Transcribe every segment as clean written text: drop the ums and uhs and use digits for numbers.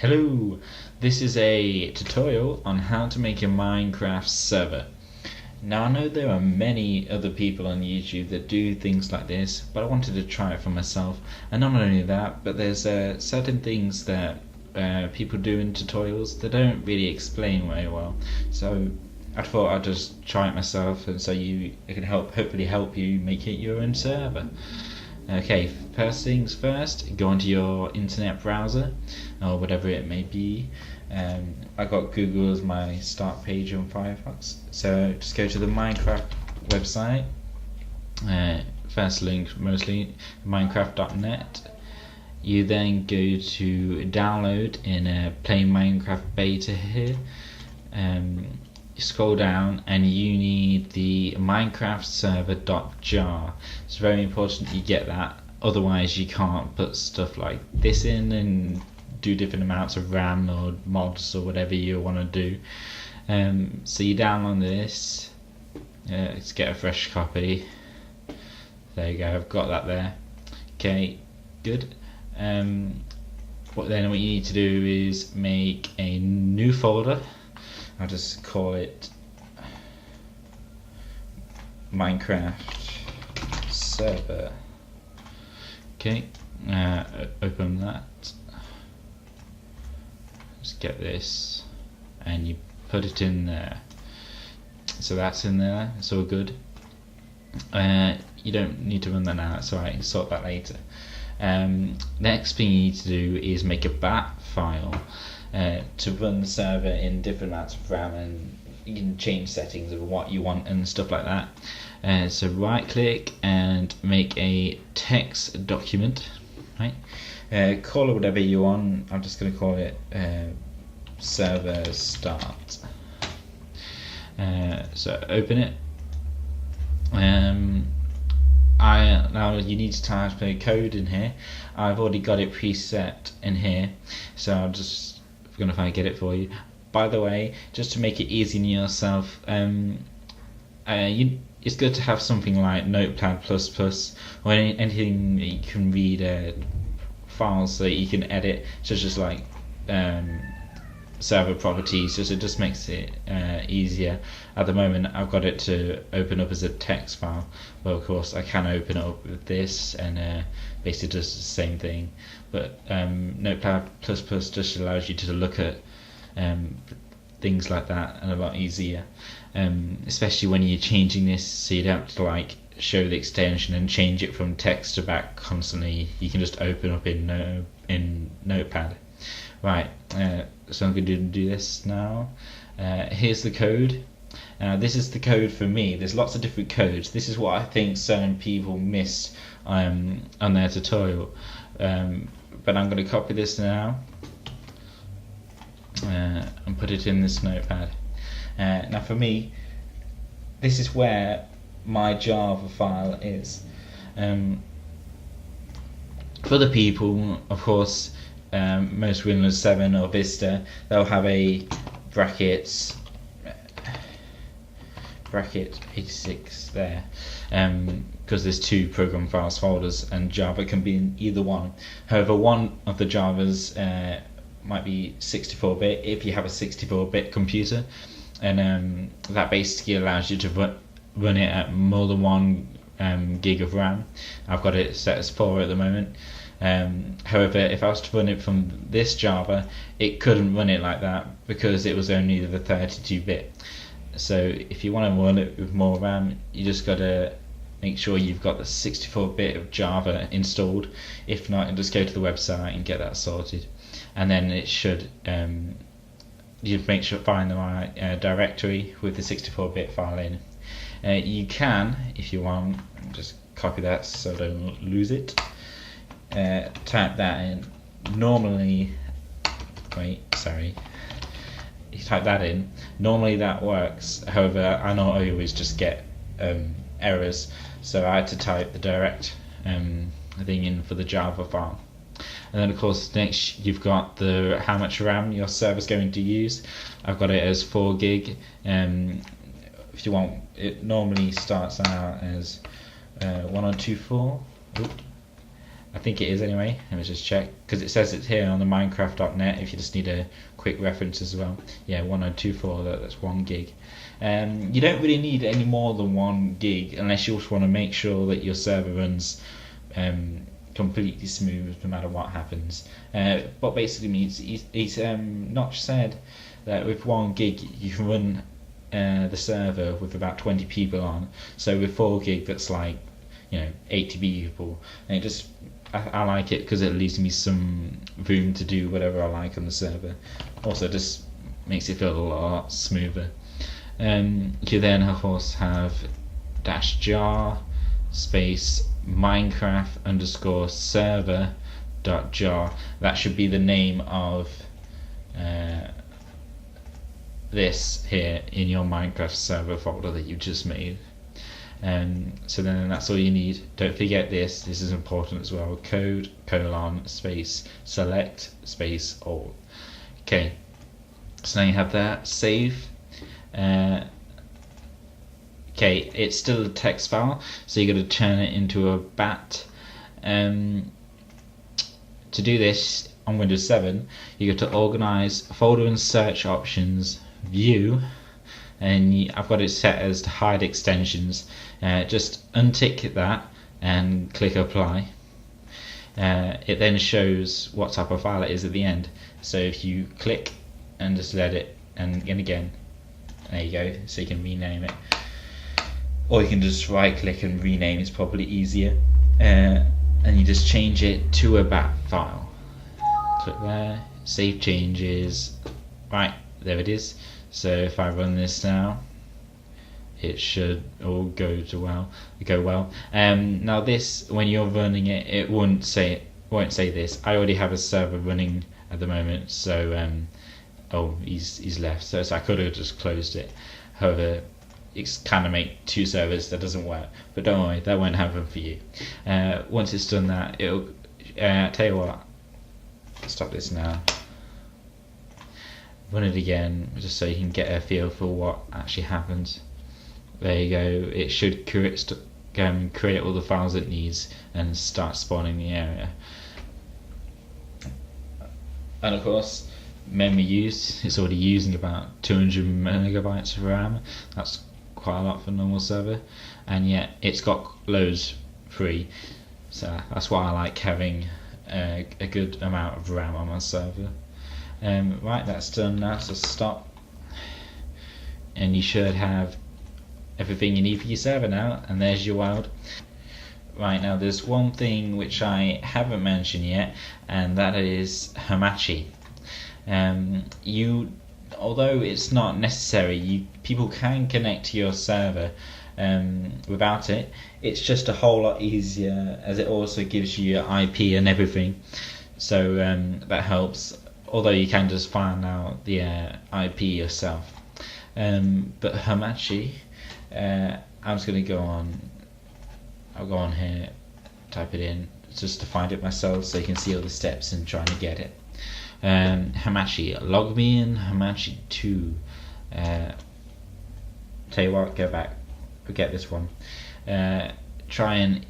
Hello, this is a tutorial on how to make a Minecraft server. Now I know there are many other people on YouTube that do things like this, but I wanted to try it for myself. And not only that, but there's certain things that people do in tutorials that don't really explain very well. So I thought I'd just try it myself, and so it can hopefully help you make it your own server. Okay, first things first, go onto your internet browser or whatever it may be. I got Google as my start page on Firefox, so just go to the Minecraft website. First link mostly minecraft.net. You then go to download in plain Minecraft beta here. Scroll down and you need the Minecraft server.jar. It's very important you get that, otherwise you can't put stuff like this in and do different amounts of RAM or mods or whatever you want to do. So you download this, let's get a fresh copy. There you go, I've got that there. Okay, good. What you need to do is make a new folder. I'll just call it Minecraft server. Okay, open that. Just get this and you put it in there. So that's in there, it's all good. You don't need to run that now, it's alright, you can sort that later. Next thing you need to do is make a bat file to run the server in different amounts of RAM, and you can change settings of what you want and stuff like that. So right click and make a text document, right? Call it whatever you want. I'm just going to call it server start. So open it. Now you need to type a code in here. I've already got it preset in here, so I'm just going to get it for you. By the way, just to make it easy on yourself, it's good to have something like Notepad++ or anything that you can read files so that you can edit, such as like server properties. It just makes it easier. At the moment I've got it to open up as a text file. Well, of course I can open it up with this and basically does the same thing, but Notepad++ just allows you to look at things like that, and a lot easier, especially when you're changing this, so you don't have to like show the extension and change it from text to back constantly. You can just open up in Notepad. Right, so I'm going to do this now. Here's the code. This is the code for me. There's lots of different codes. This is what I think certain people miss on their tutorial. But I'm going to copy this now and put it in this notepad. Now for me, this is where my Java file is. For other people, of course, most Windows 7 or Vista, they'll have a bracket 86 there, because there's two program files folders, and Java can be in either one. However, one of the Javas might be 64-bit if you have a 64-bit computer, and that basically allows you to run it at more than 1 gig of RAM. I've got it set as 4 at the moment. However, if I was to run it from this Java, it couldn't run it like that because it was only the 32-bit. So if you want to run it with more RAM, you just got to make sure you've got the 64-bit of Java installed. If not, just go to the website and get that sorted, and then it should you'd make sure find the right directory with the 64-bit file in. You can, if you want, just copy that so I don't lose it. Type that in. Normally, you type that in. Normally that works. However, I know I always just get errors, so I had to type the direct thing in for the Java file. And then of course next you've got how much RAM your server's going to use. I've got it as 4 gig. If you want, it normally starts out as 1024. I think it is anyway. Let me just check, because it says it's here on the Minecraft.net. If you just need a quick reference as well, yeah, 1024. That's 1 gig. You don't really need any more than 1 gig unless you just want to make sure that your server runs completely smooth no matter what happens. What basically means he's Notch said that with 1 gig you can run the server with about 20 people on. So with 4 gig, that's like 80 people, and it just I like it because it leaves me some room to do whatever I like on the server. Also, just makes it feel a lot smoother. You then of course have -jar space Minecraft _ server .jar. That should be the name of this here in your Minecraft server folder that you just made. So then that's all you need. Don't forget this is important as well. Code : space select space all. Okay, so now you have that. Save. Okay, it's still a text file, so you're going to turn it into a bat. To do this on Windows 7, you go to Organize, Folder and Search Options, View, and I've got it set as to hide extensions. Just untick that and click Apply. It then shows what type of file it is at the end. So if you click and just let it, and again, there you go, so you can rename it. Or you can just right click and rename, it's probably easier. And you just change it to a bat file. Click there, save changes. Right, there it is. So if I run this now, it should all go well. Now this, when you're running it, it won't say this. I already have a server running at the moment, so oh, he's left. So I could have just closed it. However, it's kind of make 2 servers, that doesn't work. But don't worry, that won't happen for you. Once it's done that, it'll tell you what. Stop this now. Run it again, just so you can get a feel for what actually happens. There you go. It should create all the files it needs and start spawning the area. And of course, memory use, it's already using about 200 megabytes of RAM. That's quite a lot for a normal server, and yet it's got loads free. So that's why I like having a good amount of RAM on my server. Right, that's done now, so stop. And you should have everything you need for your server now, and there's your world. Right, now there's one thing which I haven't mentioned yet, and that is hamachi. Although it's not necessary, people can connect to your server without it. It's just a whole lot easier, as it also gives you your IP and everything, so that helps. Although you can just find out the IP yourself. But hamachi, I'm just going to I'll go on here, type it in just to find it myself, so you can see all the steps in trying to get it. Hamachi, log me in hamachi 2. Tell you what, go back, forget this one. Try and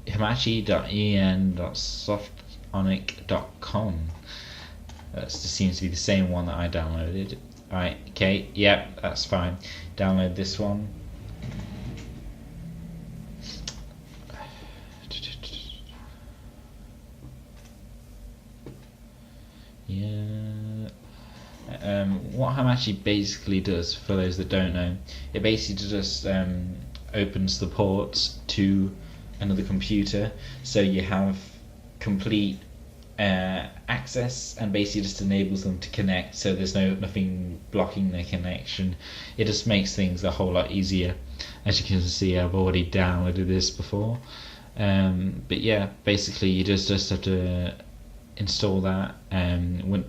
hamachi.en.softonic.com. That seems to be the same one that I downloaded. Right, okay, yep, that's fine. Download this one. Yeah. What hamachi basically does, for those that don't know, it basically just opens the ports to another computer, so you have complete access, and basically just enables them to connect, so there's nothing blocking their connection. It just makes things a whole lot easier. As you can see, I've already downloaded this before, but yeah, basically you just have to install that. I'm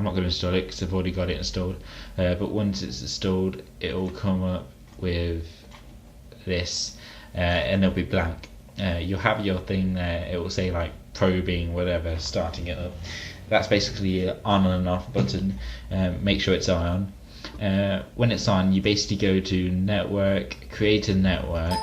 not going to install it because I've already got it installed, but once it's installed, it'll come up with this, and it'll be blank. You'll have your thing there, it will say like probing, whatever, starting it up. That's basically an on and off button. Make sure it's on. When it's on, you basically go to network, create a network,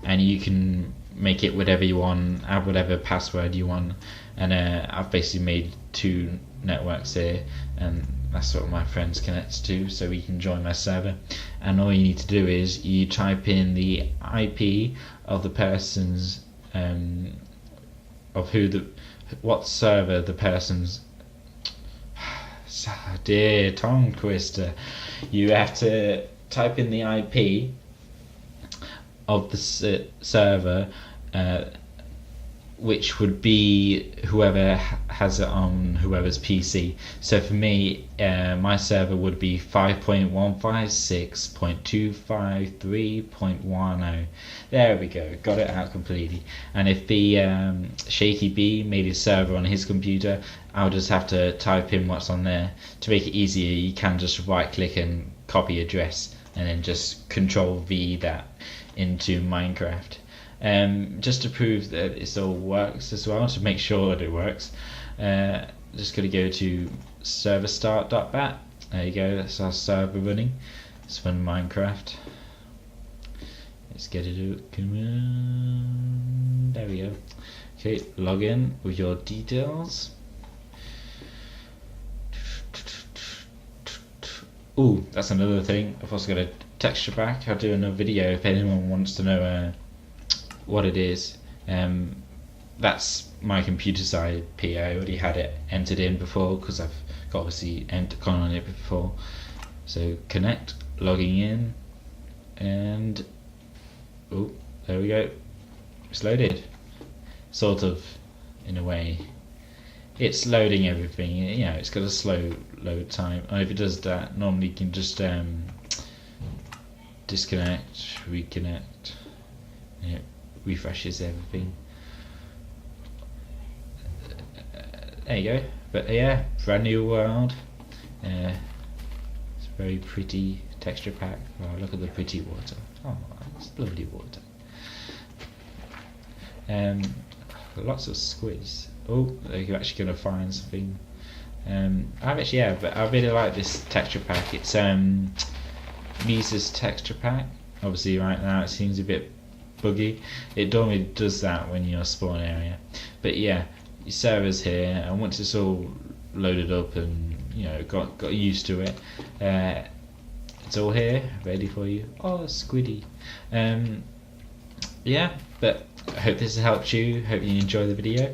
and you can make it whatever you want, add whatever password you want, and I've basically made 2 networks here, and that's what my friends connect to, so we can join my server. And all you need to do is you type in the IP of the person's of what server the person's dear tongue twister. You have to type in the IP of the server, which would be whoever has it on whoever's PC. So for me, my server would be 5.156.253.10. There we go, got it out completely. And if the Shaky B made his server on his computer, I'll just have to type in what's on there. To make it easier, you can just right click and copy address, and then just Control V that into Minecraft. Just to prove that it all works as well, to make sure that it works, just going to go to serverstart.bat. There you go, that's our server running. Let's run Minecraft. Let's get it. Come on. There we go. Okay, log in with your details. Ooh, that's another thing. I've also got a texture pack. I'll do another video if anyone wants to know what it is. That's my computer side PA. I already had it entered in before because I've got obviously gone on it before. So connect, logging in, and oh, there we go. It's loaded, sort of, in a way. It's loading everything. You know, it's got a slow load time. And if it does that, normally you can just disconnect, reconnect, and it refreshes everything. There you go. But yeah, brand new world. It's a very pretty texture pack. Oh, look at the pretty water. Oh, it's lovely water. Lots of squids. Oh, you're actually going to find something. But I really like this texture pack. It's Mises texture pack. Obviously, right now it seems a bit buggy. It normally does that when you're spawn area. But yeah, your server's here, and once it's all loaded up and got used to it, it's all here, ready for you. Oh, squiddy. Yeah, but I hope this has helped you. Hope you enjoy the video.